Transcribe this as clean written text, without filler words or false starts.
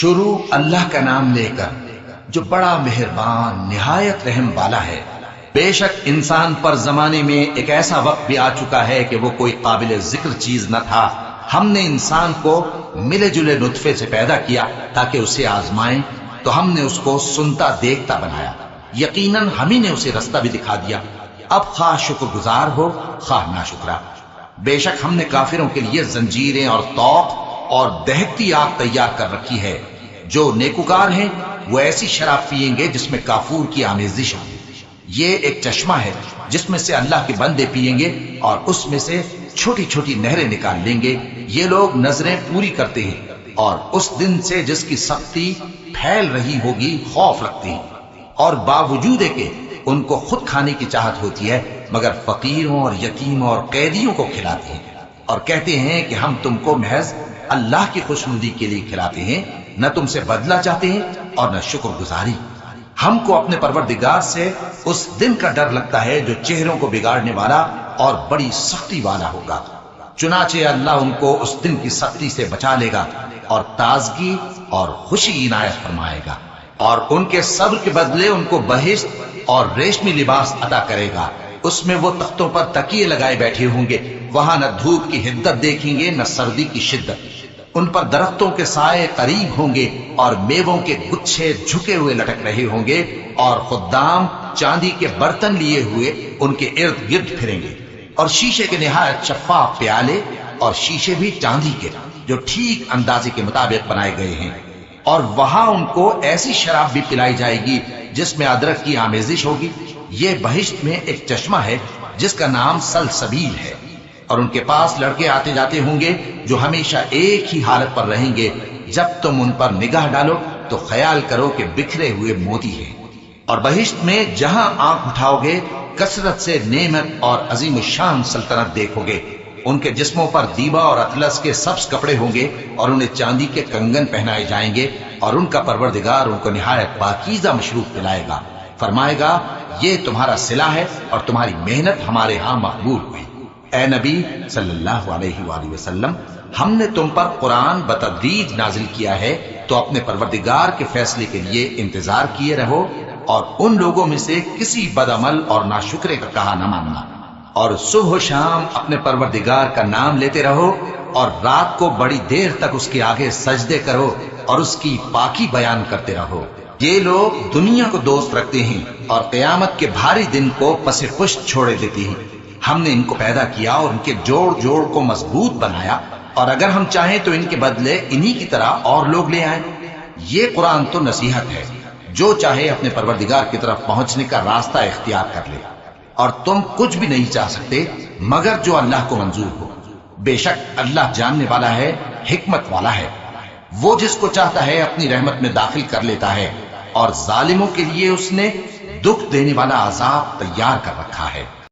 شروع اللہ کا نام لے کر جو بڑا مہربان نہایت رحم والا ہے۔ بے شک انسان پر زمانے میں ایک ایسا وقت بھی آ چکا ہے کہ وہ کوئی قابل ذکر چیز نہ تھا۔ ہم نے انسان کو ملے جلے نطفے سے پیدا کیا تاکہ اسے آزمائیں، تو ہم نے اس کو سنتا دیکھتا بنایا، یقیناً ہم ہی نے اسے رستہ بھی دکھا دیا۔ اب خواہ شکر گزار ہو خواہ ناشکرا۔ بے شک ہم نے کافروں کے لیے زنجیریں اور طوق اور دہکتی آگ تیار کر رکھی ہے۔ جو نیکوکار ہیں وہ ایسی شراب پیئیں گے جس میں کافور کی آمیزش ہو۔ یہ ایک چشمہ ہے جس میں سے اللہ کے بندے پیئیں گے اور اس میں سے چھوٹی چھوٹی نہریں نکال لیں گے۔ یہ لوگ نظریں پوری کرتے ہیں اور اس دن سے جس کی سختی پھیل رہی ہوگی خوف رکھتے ہیں، اور باوجود کہ ان کو خود کھانے کی چاہت ہوتی ہے مگر فقیروں اور یتیموں اور قیدیوں کو کھلاتے ہیں، اور کہتے ہیں کہ ہم تم کو محض اللہ کی خوشنودی کے لیے کھلاتے ہیں، نہ تم سے بدلہ چاہتے ہیں اور نہ شکر گزاری۔ ہم کو اپنے پروردگار سے اس دن کا ڈر لگتا ہے جو چہروں کو بگاڑنے والا اور بڑی سختی والا ہوگا۔ چنانچہ اللہ ان کو اس دن کی سختی سے بچا لے گا اور تازگی اور خوشی عنایت فرمائے گا، اور ان کے صبر کے بدلے ان کو بہشت اور ریشمی لباس عطا کرے گا۔ اس میں وہ تختوں پر تکیے لگائے بیٹھے ہوں گے، وہاں نہ دھوپ کی حدت دیکھیں گے نہ سردی کی شدت۔ ان پر درختوں کے سائے قریب ہوں گے اور میووں کے گچھے جھکے ہوئے لٹک رہے ہوں گے، اور خدام چاندی کے برتن لیے ہوئے ان کے ارد گرد پھریں گے، اور شیشے کے نہایت شفاف پیالے، اور شیشے بھی چاندی کے جو ٹھیک اندازے کے مطابق بنائے گئے ہیں۔ اور وہاں ان کو ایسی شراب بھی پلائی جائے گی جس میں ادرک کی آمیزش ہوگی۔ یہ بہشت میں ایک چشمہ ہے جس کا نام سلسبیل ہے، اور ان کے پاس لڑکے آتے جاتے ہوں گے جو ہمیشہ ایک ہی حالت پر رہیں گے۔ جب تم ان پر نگاہ ڈالو تو خیال کرو کہ بکھرے ہوئے موتی ہیں۔ اور بہشت میں جہاں آنکھ اٹھاؤ گے کثرت سے نعمت اور عظیم الشان سلطنت دیکھو گے۔ ان کے جسموں پر دیبا اور اطلس کے سبز کپڑے ہوں گے، اور انہیں چاندی کے کنگن پہنائے جائیں گے، اور ان کا پروردگار ان کو نہایت پاکیزہ مشروب پلائے گا، فرمائے گا یہ تمہارا صلہ ہے اور تمہاری محنت ہمارے ہاں مقبول ہوئی۔ اے نبی صلی اللہ علیہ وآلہ وسلم، ہم نے تم پر قرآن بتدریج نازل کیا ہے، تو اپنے پروردگار کے فیصلے کے لیے انتظار کیے رہو، اور ان لوگوں میں سے کسی بد عمل اور ناشکرے کا کہا نہ ماننا، اور صبح و شام اپنے پروردگار کا نام لیتے رہو، اور رات کو بڑی دیر تک اس کے آگے سجدے کرو اور اس کی پاکی بیان کرتے رہو۔ یہ لوگ دنیا کو دوست رکھتے ہیں اور قیامت کے بھاری دن کو پس پشت چھوڑے دیتے ہیں۔ ہم نے ان کو پیدا کیا اور ان کے جوڑ جوڑ کو مضبوط بنایا، اور اگر ہم چاہیں تو ان کے بدلے انہی کی طرح اور لوگ لے آئیں۔ یہ قرآن تو نصیحت ہے، جو چاہے اپنے پروردگار کی طرف پہنچنے کا راستہ اختیار کر لے، اور تم کچھ بھی نہیں چاہ سکتے مگر جو اللہ کو منظور ہو۔ بے شک اللہ جاننے والا ہے، حکمت والا ہے۔ وہ جس کو چاہتا ہے اپنی رحمت میں داخل کر لیتا ہے، اور ظالموں کے لیے اس نے دکھ دینے والا عذاب تیار کر رکھا ہے۔